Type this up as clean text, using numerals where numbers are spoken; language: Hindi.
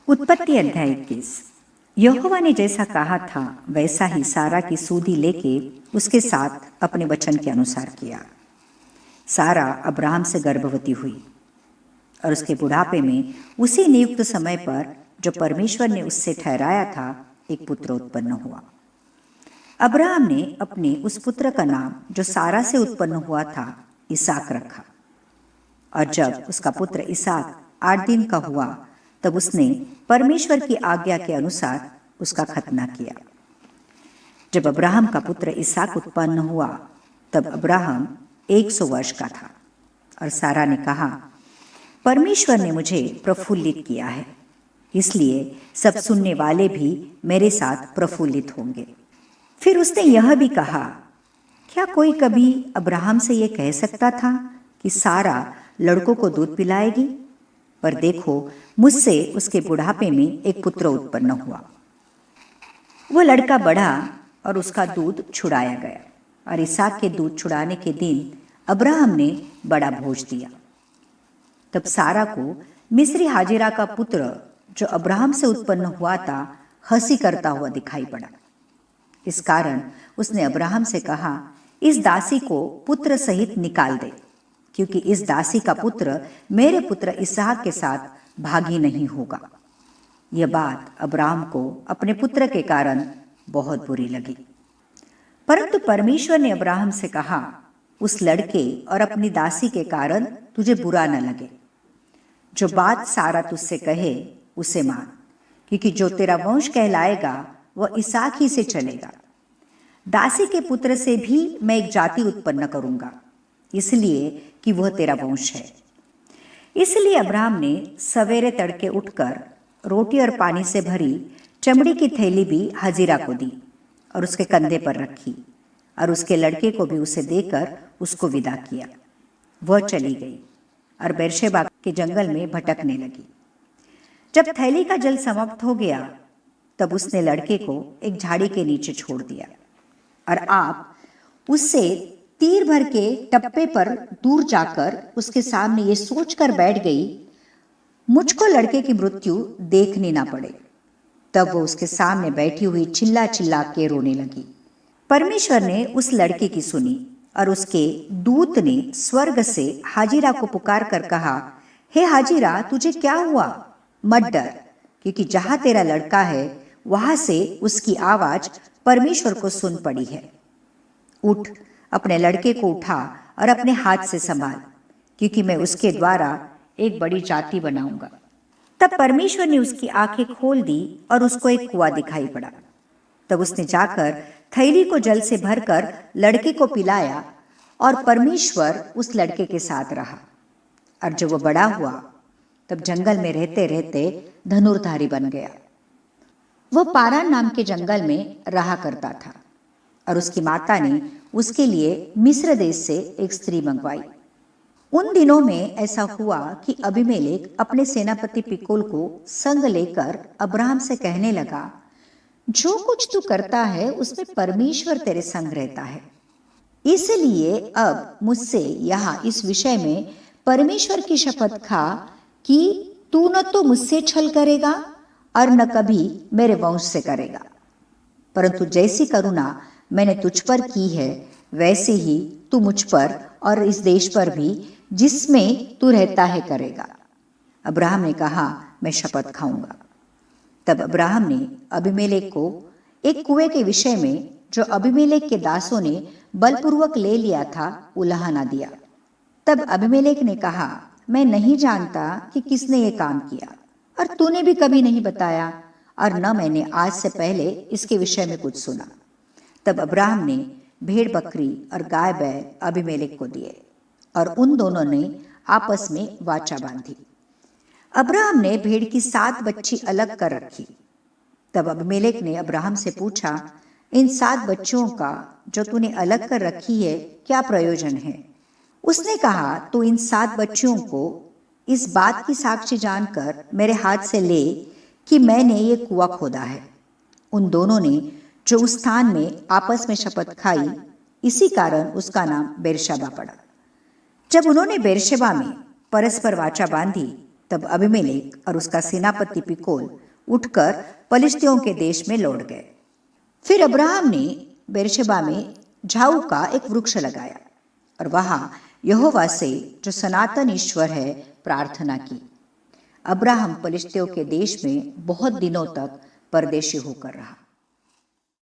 उत्पत्ति अध्याय 21। यहोवा ने जैसा कहा था वैसा ही सारा की सूदी लेके उसके साथ अपने वचन के अनुसार किया। सारा अब्राहम से गर्भवती हुई और उसके बुढ़ापे में उसी नियुक्त समय पर जो परमेश्वर ने उससे ठहराया था एक पुत्र उत्पन्न हुआ। अब्राहम ने अपने उस पुत्र का नाम जो सारा से उत्पन्न हुआ था इसहाक रखा। और जब उसका पुत्र इसहाक 8 दिन का हुआ तब उसने परमेश्वर की आज्ञा के अनुसार उसका खतना किया। जब अब्राहम का पुत्र इसहाक उत्पन्न हुआ तब अब्राहम 100 वर्ष का था। और सारा ने कहा, परमेश्वर ने मुझे प्रफुल्लित किया है, इसलिए सब सुनने वाले भी मेरे साथ प्रफुल्लित होंगे। फिर उसने यह भी कहा, क्या कोई कभी अब्राहम से यह कह सकता था कि सारा लड़कों को दूध पिलाएगी? पर देखो, मुझसे उसके बुढ़ापे में एक पुत्र उत्पन्न हुआ। वो लड़का बढ़ा और उसका दूध छुड़ाया गया। और इसहाक के दूध छुड़ाने के दिन अब्राहम ने बड़ा भोज दिया। तब सारा को मिस्री हाजिरा का पुत्र जो अब्राहम से उत्पन्न हुआ था हंसी करता हुआ दिखाई पड़ा। इस कारण उसने अब्राहम से कहा, इस दासी को पुत्र सहित निकाल दे, क्योंकि इस दासी का पुत्र मेरे पुत्र इसहाक के साथ भागी नहीं होगा। यह बात अब्राहम को अपने पुत्र के कारण बहुत बुरी लगी। परंतु परमेश्वर ने अब्राहम से कहा, उस लड़के और अपनी दासी के कारण तुझे बुरा न लगे। जो बात सारा तुझसे कहे उसे मान, क्योंकि जो तेरा वंश कहलाएगा वह इसहाक ही से चलेगा। दासी के पुत्र से भी मैं एक जाति उत्पन्न करूंगा, इसलिए कि वह तेरा वंश है। इसलिए अब्राहम ने सवेरे तड़के उठकर रोटी और पानी से भरी चमड़ी की थैली भी हाजिरा को दी और उसके कंधे पर रखी, और उसके लड़के को भी उसे देकर उसको विदा किया। वह चली गई और बेर्शेबा के जंगल में भटकने लगी। जब थैली का जल समाप्त हो गया तब उसने लड़के को एक झाड़ी के नीचे छोड़ दिया। और आप उससे तीर भर के टप्पे पर दूर जाकर उसके सामने ये सोचकर बैठ गई, मुझको लड़के की मृत्यु देखनी ना पड़े। तब वो उसके सामने बैठी हुई चिल्ला चिल्ला के रोने लगी। परमेश्वर ने उस लड़के की सुनी और उसके दूत ने स्वर्ग से हाजिरा को पुकार कर कहा, हे हाजिरा, तुझे क्या हुआ? मत डर, क्योंकि जहां तेरा लड़का है वहां से उसकी आवाज परमेश्वर को सुन पड़ी है। उठ, अपने लड़के को उठा और अपने हाथ से संभाल, क्योंकि मैं उसके द्वारा एक बड़ी जाति बनाऊंगा। तब परमेश्वर ने उसकी आंखें खोल दी और उसको एक कुआं दिखाई पड़ा। तब उसने जाकर थैली को जल से भरकर लड़के को पिलाया और परमेश्वर उस लड़के के साथ रहा। और जब वह बड़ा हुआ तब जंगल में रहते रहते धनुर्धारी बन गया। वह पारान नाम के जंगल में रहा करता था और उसकी माता ने उसके लिए मिस्र देश से एक स्त्री मंगवाई। उन दिनों में ऐसा हुआ कि अबीमेलेक अपने सेनापति पिकोल को संग लेकर अब्राहम से कहने लगा, जो कुछ तू करता है उसमें परमेश्वर तेरे संग रहता है। इसलिए अब मुझसे यहाँ इस विषय में परमेश्वर की शपथ खा कि तू न तो मुझसे छल करेगा और न कभी मेरे वंश से करेगा, परंतु जैसी करुणा मैंने तुझ पर की है वैसे ही तू मुझ पर और इस देश पर भी जिसमें तू रहता है करेगा। अब्राहम ने कहा, मैं शपथ खाऊंगा। तब अब्राहम ने अबीमेलेक को एक कुएं के विषय में जो अबीमेलेक के दासों ने बलपूर्वक ले लिया था उलाहना दिया। तब अबीमेलेक ने कहा, मैं नहीं जानता कि किसने ये काम किया और तूने भी कभी नहीं बताया, और न मैंने आज से पहले इसके विषय में कुछ सुना। तब अब्राहम ने भेड़ बकरी और गाय बैल अबीमेलेक को दिए और उन दोनों ने आपस में वाचा बांधी। अब्राहम ने भेड़ की 7 बच्ची अलग कर रखी। तब अबीमेलेक ने अब्राहम से पूछा, इन 7 बच्चों का जो तूने अलग कर रखी है क्या प्रयोजन है? उसने कहा, तू इन 7 बच्चियों को इस बात की साक्षी जानकर मेरे हाथ से ले कि मैंने ये कुआं खोदा है। उन दोनों ने जो उस स्थान में आपस में शपथ खाई, इसी कारण उसका नाम बेर्शेबा पड़ा। जब उन्होंने बेर्शेबा में परस्पर वाचा बांधी तब अबीमेलेक और उसका सेनापति पिकोल उठकर पलिश्तियों के देश में लौट गए। फिर अब्राहम ने बेरशेबा में झाऊ का एक वृक्ष लगाया और वहां यहोवा से, जो सनातन ईश्वर है, प्रार्थना की। अब्राहम पलिश्तियों के देश में बहुत दिनों तक परदेशी होकर रहा।